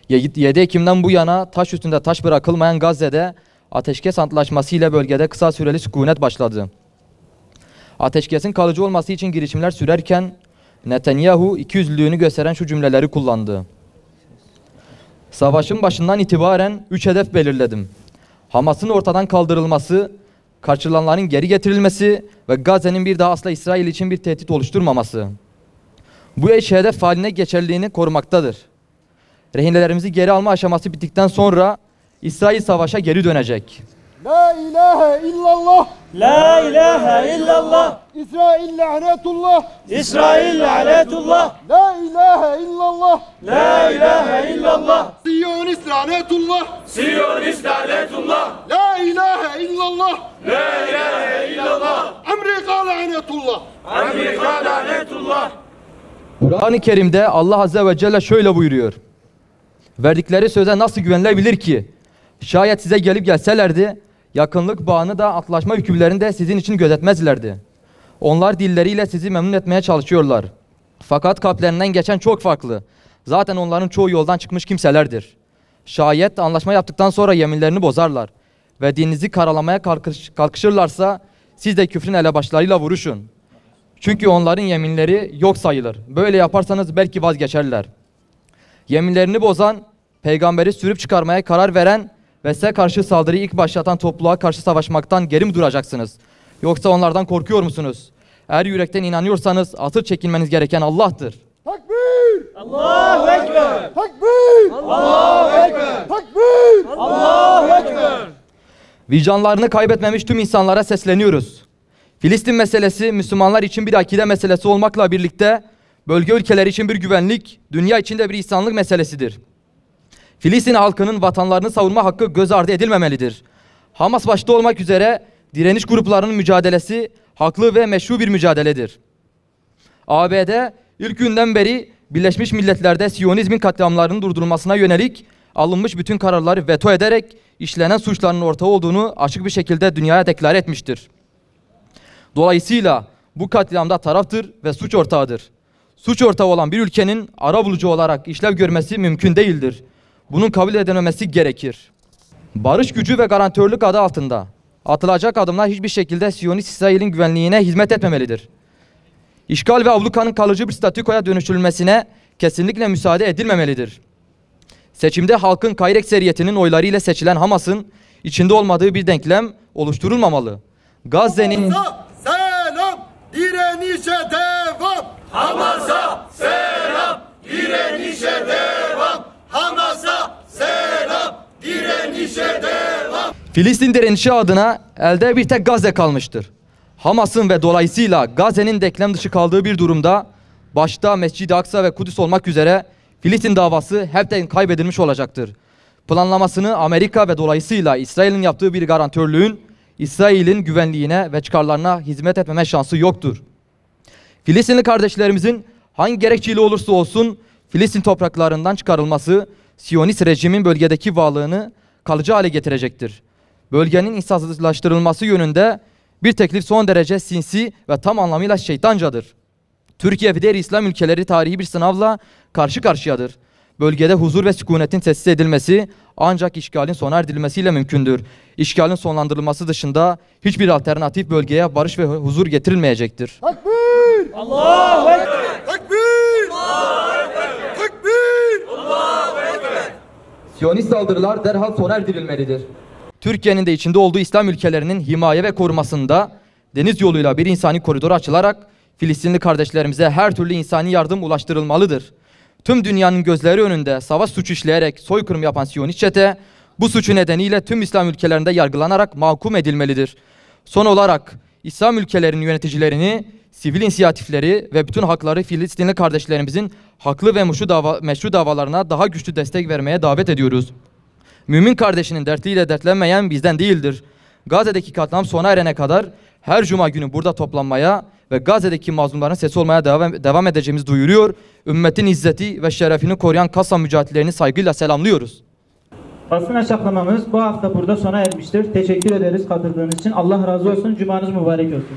7 Ekim'den bu yana taş üstünde taş bırakılmayan Gazze'de ateşkes antlaşması ile bölgede kısa süreli sükunet başladı. Ateşkesin kalıcı olması için girişimler sürerken Netanyahu ikiyüzlülüğünü gösteren şu cümleleri kullandı. Savaşın başından itibaren 3 hedef belirledim. Hamas'ın ortadan kaldırılması, kaçırılanların geri getirilmesi ve Gazze'nin bir daha asla İsrail için bir tehdit oluşturmaması. Bu eş hedef haline geçerliliğini korumaktadır. Rehinelerimizi geri alma aşaması bittikten sonra İsrail savaşa geri dönecek. La ilahe illallah. La ilahe illallah. İsrail lanetullah. İsrail lanetullah. La ilahe illallah. La ilahe illallah. Siyonist lanetullah. Siyonist lanetullah. La ilahe illallah. La ilahe illallah. Amerika lanetullah. Amerika lanetullah. Kur'an-ı Kerim'de Allah Azze ve Celle şöyle buyuruyor. Verdikleri söze nasıl güvenilebilir ki? Şayet size gelip gelselerdi, yakınlık bağını da antlaşma hükümlerini de sizin için gözetmezlerdi. Onlar dilleriyle sizi memnun etmeye çalışıyorlar. Fakat kalplerinden geçen çok farklı. Zaten onların çoğu yoldan çıkmış kimselerdir. Şayet anlaşma yaptıktan sonra yeminlerini bozarlar ve dininizi karalamaya kalkışırlarsa siz de küfrün elebaşlarıyla vuruşun. Çünkü onların yeminleri yok sayılır. Böyle yaparsanız belki vazgeçerler. Yeminlerini bozan, peygamberi sürüp çıkarmaya karar veren ve size karşı saldırıyı ilk başlatan topluluğa karşı savaşmaktan geri mi duracaksınız? Yoksa onlardan korkuyor musunuz? Eğer yürekten inanıyorsanız asıl çekinmeniz gereken Allah'tır. Takbir! Allahu Ekber. Takbir! Allahu Ekber. Takbir! Allahu Ekber. Vicdanlarını kaybetmemiş tüm insanlara sesleniyoruz. Filistin meselesi Müslümanlar için bir akide meselesi olmakla birlikte bölge ülkeleri için bir güvenlik, dünya için de bir insanlık meselesidir. Filistin halkının vatanlarını savunma hakkı göz ardı edilmemelidir. Hamas başta olmak üzere direniş gruplarının mücadelesi haklı ve meşru bir mücadeledir. ABD ilk günden beri Birleşmiş Milletler'de Siyonizmin katliamlarının durdurulmasına yönelik alınmış bütün kararları veto ederek işlenen suçların ortağı olduğunu açık bir şekilde dünyaya deklare etmiştir. Dolayısıyla bu katliamda taraftır ve suç ortağıdır. Suç ortağı olan bir ülkenin arabulucu olarak işlev görmesi mümkün değildir. Bunun kabul edilmemesi gerekir. Barış gücü ve garantörlük adı altında atılacak adımlar hiçbir şekilde Siyonist İsrail'in güvenliğine hizmet etmemelidir. İşgal ve ablukanın kalıcı bir statükoya dönüştürülmesine kesinlikle müsaade edilmemelidir. Seçimde halkın gayri ekseriyetinin oylarıyla seçilen Hamas'ın içinde olmadığı bir denklem oluşturulmamalı. Gazze'nin... Selam, direnişe devam. Hamas'a selam. Direnişe devam. Hamas'a selam. Direnişe devam. Filistin direnişi adına elde bir tek Gazze kalmıştır. Hamas'ın ve dolayısıyla Gazze'nin denklem dışı kaldığı bir durumda başta Mescid-i Aksa ve Kudüs olmak üzere Filistin davası hepten kaybedilmiş olacaktır. Planlamasını Amerika ve dolayısıyla İsrail'in yaptığı bir garantörlüğün İsrail'in güvenliğine ve çıkarlarına hizmet etmeme şansı yoktur. Filistinli kardeşlerimizin hangi gerekçeyle olursa olsun Filistin topraklarından çıkarılması Siyonist rejimin bölgedeki varlığını kalıcı hale getirecektir. Bölgenin insansızlaştırılması yönünde bir teklif son derece sinsi ve tam anlamıyla şeytancadır. Türkiye ve diğer İslam ülkeleri tarihi bir sınavla karşı karşıyadır. Bölgede huzur ve sükunetin tesis edilmesi ancak işgalin sona erdirilmesiyle mümkündür. İşgalin sonlandırılması dışında hiçbir alternatif bölgeye barış ve huzur getirilmeyecektir. Takbir! Allahu Ekber. Takbir! Allahu Ekber. Takbir! Allahu Ekber. Siyonist saldırılar derhal sona erdirilmelidir. Türkiye'nin de içinde olduğu İslam ülkelerinin himaye ve korumasında deniz yoluyla bir insani koridor açılarak Filistinli kardeşlerimize her türlü insani yardım ulaştırılmalıdır. Tüm dünyanın gözleri önünde savaş suçu işleyerek soykırım yapan Siyonist çete bu suçu nedeniyle tüm İslam ülkelerinde yargılanarak mahkum edilmelidir. Son olarak İslam ülkelerinin yöneticilerini, sivil inisiyatifleri ve bütün hakları Filistinli kardeşlerimizin haklı ve meşru davalarına daha güçlü destek vermeye davet ediyoruz. Mümin kardeşinin dertliyle dertlenmeyen bizden değildir. Gazze'deki katliam sona erene kadar her cuma günü burada toplanmaya ve Gazze'deki mazlumların sesi olmaya devam edeceğimizi duyuruyor. Ümmetin izzeti ve şerefini koruyan Kassam mücahitlerini saygıyla selamlıyoruz. Basın açıklamamız bu hafta burada sona ermiştir. Teşekkür ederiz katıldığınız için. Allah razı olsun. Cumanız mübarek olsun.